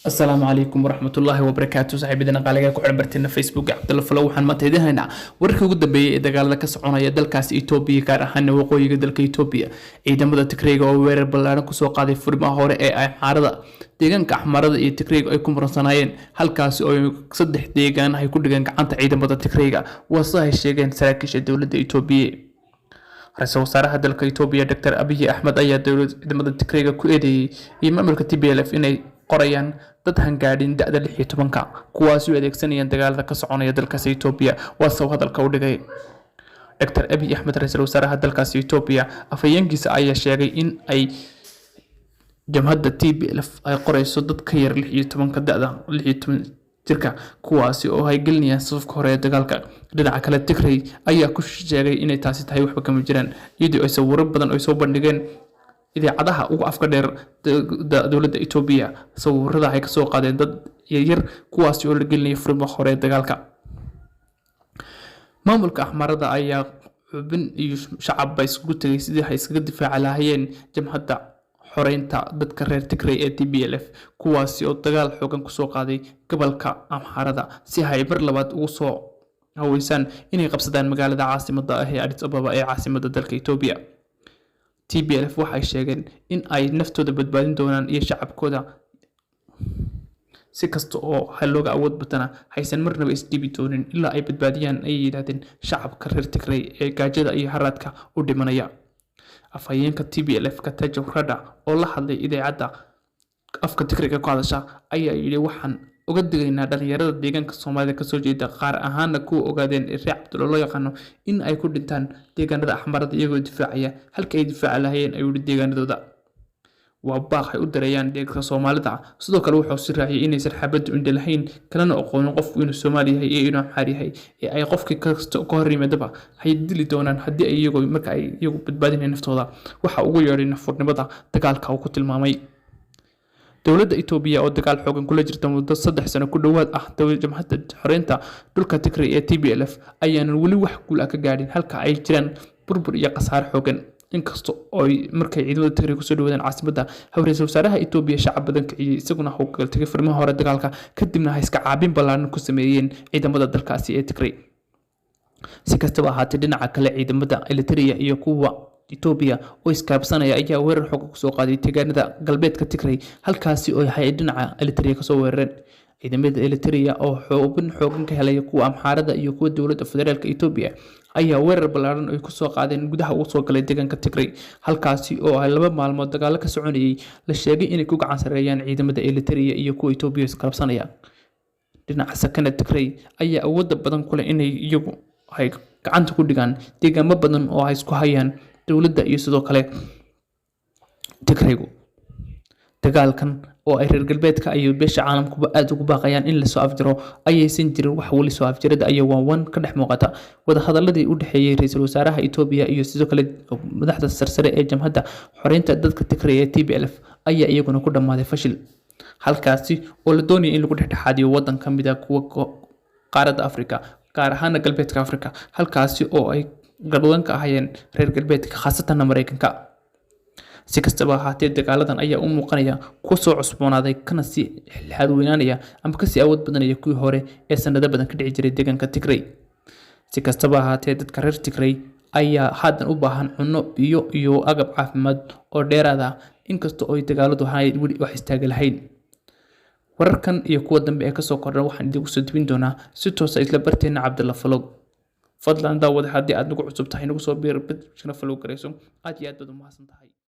السلام عليكم ورحمة الله وبركاته صاحبنا قالوا ku xirbartina Facebook Cabdalla Falow waxaan ma teedahaynaa wararka ugu dambeeyay ee dagaalada ka soconaya dalkaas Itoobiya gaar ahaan waqooyiga dalka Itoobiya ciidamada Tigreega oo weerar ballaaran ku soo qaaday furimaha hore ee Axmarada deegaanka Axmarada iyo Tigreega ay ku muransanayeen halkaas oo saddex deegaan ay ku dhigan gacanta ciidamada Tigreega waxa ay sheegeen saraakiisha dawladda Itoobiya رئيس وزراء دولة إثيوبيا دكتور أبي أحمد أيا دولة تكريغا ku eedeeyay maamulka TPLF inay qorayaan dad hangaadhin da'da 16 kuwaas oo adeegsanayaan dagaalada ka soconaya dalkaas Itoobiya waxa hadalka u dhigay دكتور أبي أحمد رئيس وزراء dalkaas Itoobiya afayeenkiisa ayaa sheegay in ay jamhadda TPLF ay qorayso dad ka yar 16 da'da 16 jirka kuwaasi oo ay gelinayaan safka hore ee dagaalka dhinaca kale Tigray ayaa ku sheegay inay taasi tahay waxba kama jiraan iyadoo ay sawirro badan oo soo bandhigeen idaacadaha ugu afka dheer dawladda Itoobiya sawirrada ay ka soo qaadeen dad yar kuwaasi oo la gelinaya furimaha hore ee dagaalka maamulka Axmarada ayaa xubin iyo shacab isku tagay sidii ay iskaga difaaci lahaayeen jamhadda xoreynta dadka reer Tigray ee TPLF kuwaasi oo dagaal xooggan ku soo qaaday gobolka Axmarada si ay bar labaad ugu soo haweysan inay qabsadaan magaalada caasimadda ah ee Addis Ababa ee caasimadda dalka Itoobiya TPLF waxay sheegeen in ay naftooda badbaadin doonaan iyo shacabkooda si kasta oo looga awood batana haysan marnaba isdhibi doonin ilaa ay badbaadiyaan ay yiraahdeen shacabka reer Tigray ee gaajada iyo haraadka u dhimanaya afayeenka TPLF ka Tajawrada oo la hadlay idaacadda afka Tigreega ku hadasha ayaa yiri waxaan uga digaynaa dhalinyarada deegaanka Soomaalida ka soo jeeda qaar ahaan ku ogaadeen Reer Cabdulla loo yaqaan in ay ku dhintaan deegaanada Axmarada iyagoo difaacaya halka ay difaac lahaayeen ay u deegaanadooda waa baaqay u dareeyaan deegaanka Soomaalida sidoo kale wuxuu si raaciyay inay sarxabad u indhalahayn kalena aqoon qof inuu Soomaali yahay iyo inuu Axmar yahay ee ay qofkii ka hor yimaadaba hay dili doonaan haddii ay iyagu marka ay iyagu badbaadinayaan naftooda waxa ugu yeedhay nafurnimada dagaalka uu ku tilmaamay dawladda Itoobiya oo dagaal xooggan kula jirta muddo 3 sano ku dhawaad ah jamhadda xoreynta dhulka Tigray ee TPLF ayaana wali wax guul ah ka gaadhin halka ay jiraan burbur iyo qasaar xooggan inkasta oo markay ciidamada Tigray ku soo dhawaadeen caasimadda hawreysay wasaaraha Itoobiya shacab badan kiciyay isaguna uu ka tagay furimaha hore dagaalka kadibna ay iska caabin ballaaran ku sameeyeen ciidamada dalkaasi ee Tigray si kastaba ahaatee dhinaca kale ciidamada Eritrea iyo kuwa Itoobiya oo iskaabsanaya ayaa weerar xoog ku soo qaaday deegaanada galbeedka Tigray halkaasi oo ay dhinaca Eritrea ka soo weerareen ciidamada Eritrea oo xooggan ka helay kuwa Axmarada iyo kuwa dawladda federaalka Itoobiya ayaa weerar ballaaran ay ku soo qaadeen gudaha ugu soo galay deegaanka Tigray halkaasi oo ay 2 maalmood dagaal ka soconayay la sheegay inay ku gacan sareeyaan ciidamada Eritrea iyo kuwa Itoobiya iskaabsanaya dhinaca sakana Tigray ayaa awood badan ku leh inay iyagu ay gacanta ku dhigaan deegaamo badan oo ay isku hayaan dawladda iyo sidoo kale Tigraygu dagaalkan oo ay reer galbeedka ay beesha caalamku aad ugu baaqayaan in la soo afjiro ayaysan jirin wax wali soo afjirada ayaa waan ka dhex muuqata wada hadaladii u dhaxeeyay ra'iisul wasaaraha Itoobiya iyo sidoo kale madaxda sarsare ee jamhadda xoreynta dadka Tigray ee TPLF ayaa iyaguna ku dhamaaday fashil halkaasi oo la doonayay in lagu dhexdhexaadiyo wadan ka mid ah kuwa qaaradda Afrika gaar ahaan galbeedka Afrika halkaasi oo ay garwadan ka ahayeen reer galbeedka khaasatan Mareykanka si kastaba ahaatee dagaaladan ayaa u muuqanaya ku soo cusboonaaday kana si xilxaad weynaanaya ama ka si awood badanaya kuwii hore ee sanado badan ka dhici jiray deegaanka Tigray si kastaba ahaatee dadka reer Tigray ayaa hadan u baahan cunno biyo iyo agab caafimaad oo dheeraad ah inkastoo ay dagaaladu wali wax istaag lahayn wararkan iyo kuwa dambe ee ka soo kordhay waxaan idinku soo dibin doonaa si toos ah isla barteena Cabdalla Falow fadlan daawada haddii aad nagu cusub tahay nagu soo biir badjina Falow gareyso aad iyo aad baad u mahadsantahay